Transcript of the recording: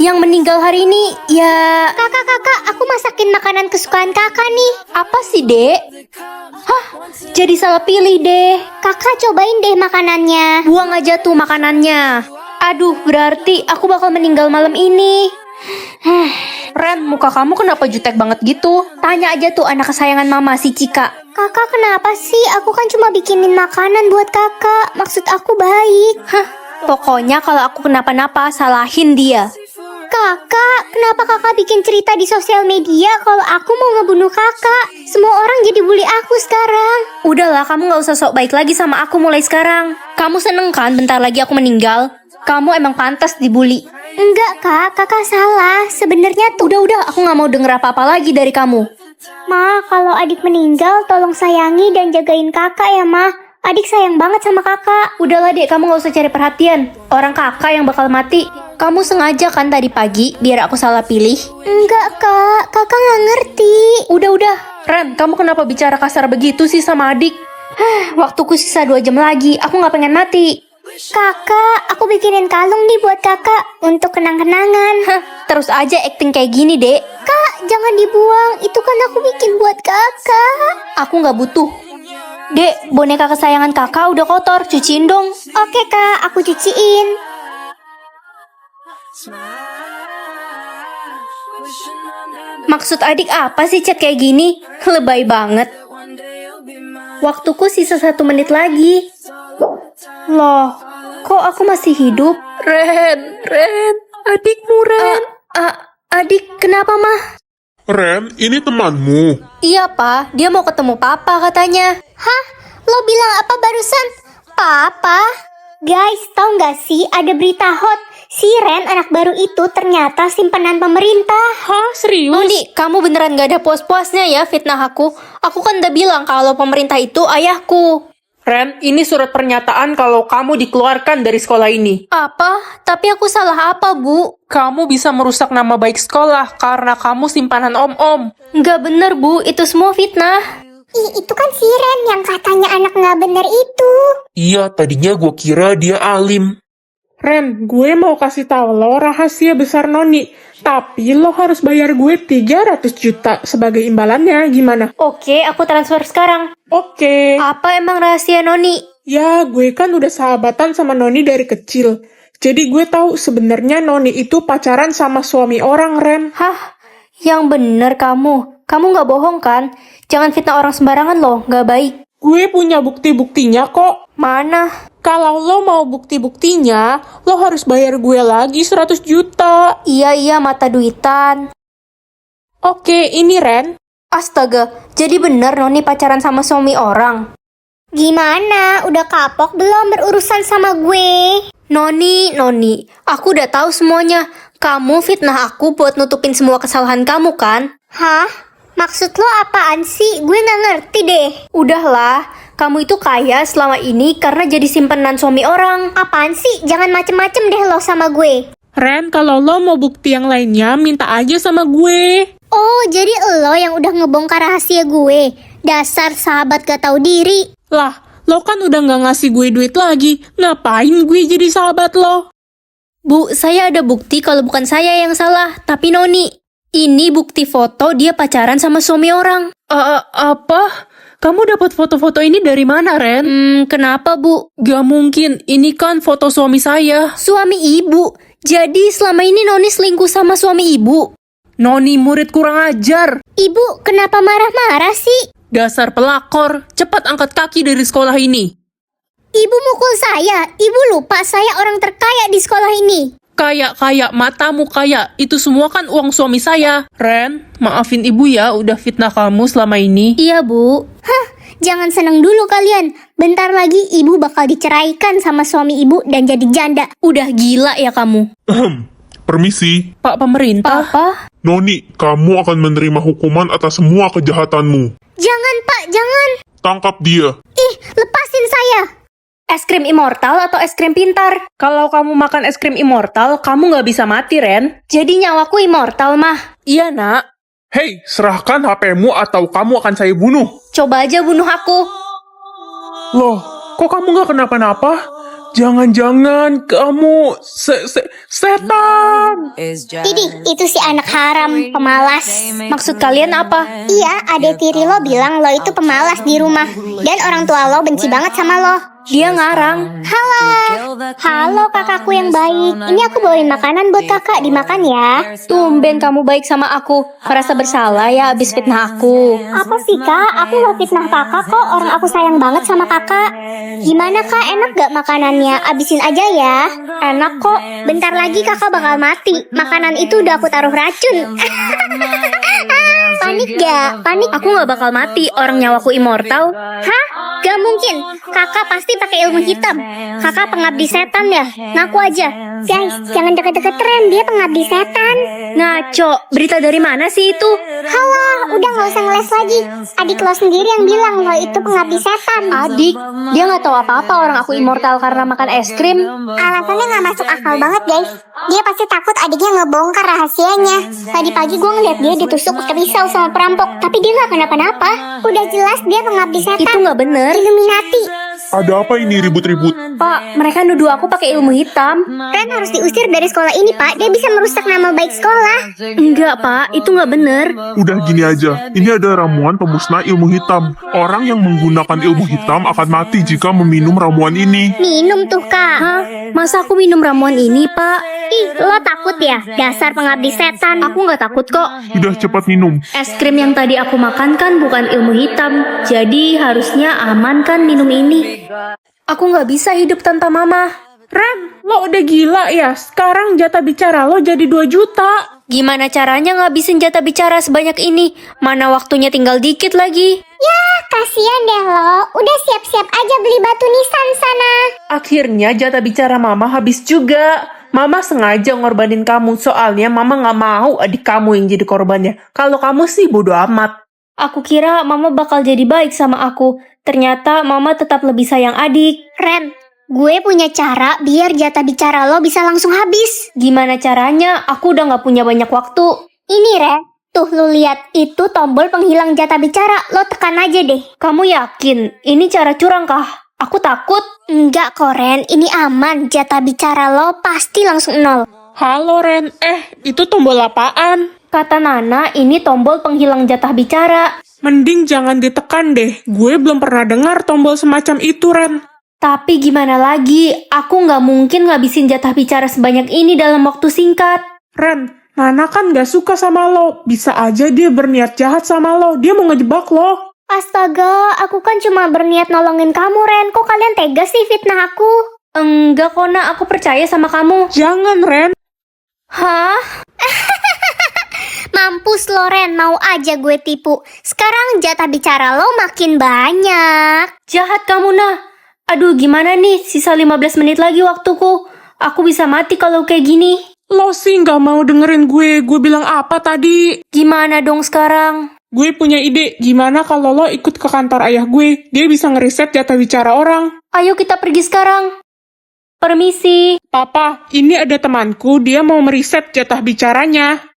Yang meninggal hari ini, ya... Kakak, aku masakin makanan kesukaan kakak nih. Apa sih, Dek? Hah, jadi salah pilih deh. Kakak cobain deh makanannya. Buang aja tuh makanannya. Aduh, berarti aku bakal meninggal malam ini. Ren, muka kamu kenapa jutek banget gitu? Tanya aja tuh anak kesayangan mama, si Cika. Kakak kenapa sih? Aku kan cuma bikinin makanan buat kakak. Maksud aku baik. Hah, pokoknya kalau aku kenapa-napa, salahin dia. Kakak, kenapa kakak bikin cerita di sosial media kalau aku mau ngebunuh kakak? Semua orang jadi bully aku sekarang. Udahlah, kamu gak usah sok baik lagi sama aku mulai sekarang. Kamu seneng kan bentar lagi aku meninggal? Kamu emang pantas dibully. Enggak kak, kakak salah. Sebenarnya tuh... Udah, aku gak mau denger apa-apa lagi dari kamu. Ma, kalau adik meninggal tolong sayangi dan jagain kakak ya ma. Adik sayang banget sama kakak. Udahlah dek, kamu gak usah cari perhatian. Orang kakak yang bakal mati. Kamu sengaja kan tadi pagi biar aku salah pilih? Enggak kak, kakak gak ngerti. Udah. Ren, kamu kenapa bicara kasar begitu sih sama adik? Waktuku sisa 2 jam lagi, aku gak pengen mati. Kakak, aku bikinin kalung nih buat kakak untuk kenang-kenangan. Terus aja acting kayak gini dek. Kak, jangan dibuang, itu kan aku bikin buat kakak. Aku gak butuh. Dek, boneka kesayangan kakak udah kotor, cuciin dong. Oke kak, aku cuciin. Maksud adik apa sih chat kayak gini? Lebay banget. Waktuku sisa 1 menit lagi. Loh, kok aku masih hidup? Ren, adikmu Ren. Adik, kenapa mah? Ren, ini temanmu. Iya pa, dia mau ketemu papa katanya. Hah? Lo bilang apa barusan? Papa? Guys, tau gak sih ada berita hot? Si Ren anak baru itu ternyata simpanan pemerintah. Hah, serius? Noni, kamu beneran gak ada puas-puasnya ya fitnah aku? Aku kan udah bilang kalau pemerintah itu ayahku. Ren, ini surat pernyataan kalau kamu dikeluarkan dari sekolah ini. Apa? Tapi aku salah apa, Bu? Kamu bisa merusak nama baik sekolah karena kamu simpanan om-om. Nggak bener, Bu. Itu semua fitnah. Ih, itu kan si Ren yang katanya anak gak bener itu. Iya, tadinya gue kira dia alim. Ren, gue mau kasih tahu lo rahasia besar Noni. Tapi lo harus bayar gue 300 juta sebagai imbalannya, gimana? Oke, aku transfer sekarang. Oke. Apa emang rahasia Noni? Ya, gue kan udah sahabatan sama Noni dari kecil. Jadi gue tahu sebenarnya Noni itu pacaran sama suami orang, Ren. Hah? Yang bener kamu. Kamu nggak bohong kan? Jangan fitnah orang sembarangan loh, nggak baik. Gue punya bukti-buktinya kok. Mana? Kalau lo mau bukti-buktinya, lo harus bayar gue lagi 100 juta. Iya, mata duitan. Oke, ini Ren. Astaga, jadi bener Noni pacaran sama suami orang? Gimana? Udah kapok belum berurusan sama gue? Noni, aku udah tahu semuanya. Kamu fitnah aku buat nutupin semua kesalahan kamu kan? Hah? Maksud lo apaan sih? Gue gak ngerti deh. Udahlah, kamu itu kaya selama ini karena jadi simpenan suami orang. Apaan sih? Jangan macem-macem deh lo sama gue. Ren, kalau lo mau bukti yang lainnya, minta aja sama gue. Oh, jadi lo yang udah ngebongkar rahasia gue. Dasar sahabat gak tahu diri. Lah, lo kan udah gak ngasih gue duit lagi. Ngapain gue jadi sahabat lo? Bu, saya ada bukti kalau bukan saya yang salah, tapi Noni. Ini bukti foto dia pacaran sama suami orang. Apa? Kamu dapat foto-foto ini dari mana, Ren? Kenapa, Bu? Gak mungkin, ini kan foto suami saya. Suami ibu? Jadi selama ini Noni selingkuh sama suami ibu? Noni murid kurang ajar. Ibu, kenapa marah-marah sih? Dasar pelakor, cepat angkat kaki dari sekolah ini. Ibu mukul saya. Ibu lupa saya orang terkaya di sekolah ini. Kaya, matamu kaya. Itu semua kan uang suami saya. Ren, maafin ibu ya udah fitnah kamu selama ini. Iya, Bu. Hah, jangan seneng dulu kalian. Bentar lagi ibu bakal diceraikan sama suami ibu dan jadi janda. Udah gila ya kamu. Permisi. Pak pemerintah. Papa? Noni, kamu akan menerima hukuman atas semua kejahatanmu. Jangan pak, jangan. Tangkap dia. Ih, lepasin saya. Es krim immortal atau es krim pintar? Kalau kamu makan es krim immortal, kamu nggak bisa mati, Ren. Jadi nyawaku immortal, mah. Iya, nak. Hei, serahkan HP-mu atau kamu akan saya bunuh. Coba aja bunuh aku. Loh, kok kamu nggak kenapa-napa? Jangan-jangan kamu setan. Didi, itu si anak haram, pemalas. Maksud kalian apa? Iya, adek tiri lo bilang lo itu pemalas di rumah. Dan orang tua lo benci banget sama lo. Dia ngarang. Halo kakakku yang baik. Ini aku bawain makanan buat kakak, dimakan ya. Tumben kamu baik sama aku. Merasa bersalah ya abis fitnah aku. Apa sih kak? Aku gak fitnah kakak kok. Orang aku sayang banget sama kakak. Gimana kak? Enak gak makanannya? Abisin aja ya. Enak kok. Bentar lagi kakak bakal mati. Makanan itu udah aku taruh racun. Panik gak? Panik? Aku gak bakal mati. Orang nyawaku immortal. Hah? Gak mungkin. Kakak pasti pakai ilmu hitam. Kakak pengabdi setan ya? Ngaku aja. Guys, jangan deket-deket Ren. Dia pengabdi setan. Ngaco. Berita dari mana sih itu? Halah, udah gak usah ngeles lagi. Adik lo sendiri yang bilang lo itu pengabdi setan. Adik, dia gak tahu apa-apa orang aku immortal karena makan es krim. Alasannya gak masuk akal banget guys. Dia pasti takut adiknya ngebongkar rahasianya. Tadi pagi gue ngeliat dia ditusuk pakai pisau sama perampok. Tapi dia gak kenapa-napa. Udah jelas dia pengabdi setan. Itu gak bener. Illuminati. Ada apa ini ribut-ribut? Pak, mereka nuduh aku pakai ilmu hitam. Ren harus diusir dari sekolah ini pak. Dia bisa merusak nama baik sekolah. Enggak, Pak. Itu nggak bener. Udah gini aja, ini ada ramuan pemusnah ilmu hitam. Orang yang menggunakan ilmu hitam akan mati jika meminum ramuan ini. Minum tuh kak. Hah? Masa aku minum ramuan ini, Pak? Ih, lo takut ya? Dasar pengabdi setan. Aku nggak takut kok. Udah cepat minum. Es krim yang tadi aku makan kan bukan ilmu hitam. Jadi harusnya aman kan minum ini. Aku nggak bisa hidup tanpa Mama. Ren, lo udah gila ya? Sekarang jatah bicara lo jadi 2 juta. Gimana caranya ngabisin jatah bicara sebanyak ini? Mana waktunya tinggal dikit lagi. Ya, kasihan deh lo. Udah siap-siap aja beli batu nisan sana. Akhirnya jatah bicara Mama habis juga. Mama sengaja ngorbanin kamu, soalnya Mama gak mau adik kamu yang jadi korbannya. Kalau kamu sih bodo amat. Aku kira Mama bakal jadi baik sama aku. Ternyata Mama tetap lebih sayang adik. Ren, gue punya cara biar jatah bicara lo bisa langsung habis. Gimana caranya? Aku udah gak punya banyak waktu. Ini Ren, tuh lu lihat itu tombol penghilang jatah bicara. Lo tekan aja deh. Kamu yakin? Ini cara curang kah? Aku takut. Enggak kok Ren, ini aman. Jatah bicara lo pasti langsung nol. Halo Ren, itu tombol apaan? Kata Nana, ini tombol penghilang jatah bicara. Mending jangan ditekan deh. Gue belum pernah dengar tombol semacam itu, Ren. Tapi gimana lagi? Aku nggak mungkin ngabisin jatah bicara sebanyak ini dalam waktu singkat. Ren, Nana kan gak suka sama lo. Bisa aja dia berniat jahat sama lo. Dia mau ngejebak lo. Astaga, aku kan cuma berniat nolongin kamu Ren. Kok kalian tega sih fitnah aku? Enggak kok, Nak. Aku percaya sama kamu. Jangan, Ren. Hah? Mampus lo Ren, mau aja gue tipu. Sekarang jatah bicara lo makin banyak. Jahat kamu, Nah. Aduh, gimana nih? Sisa 15 menit lagi waktuku. Aku bisa mati kalau kayak gini. Lo sih gak mau dengerin gue. Gue bilang apa tadi? Gimana dong sekarang? Gue punya ide. Gimana kalau lo ikut ke kantor ayah gue? Dia bisa ngeriset jatah bicara orang. Ayo kita pergi sekarang. Permisi. Papa, ini ada temanku. Dia mau meriset jatah bicaranya.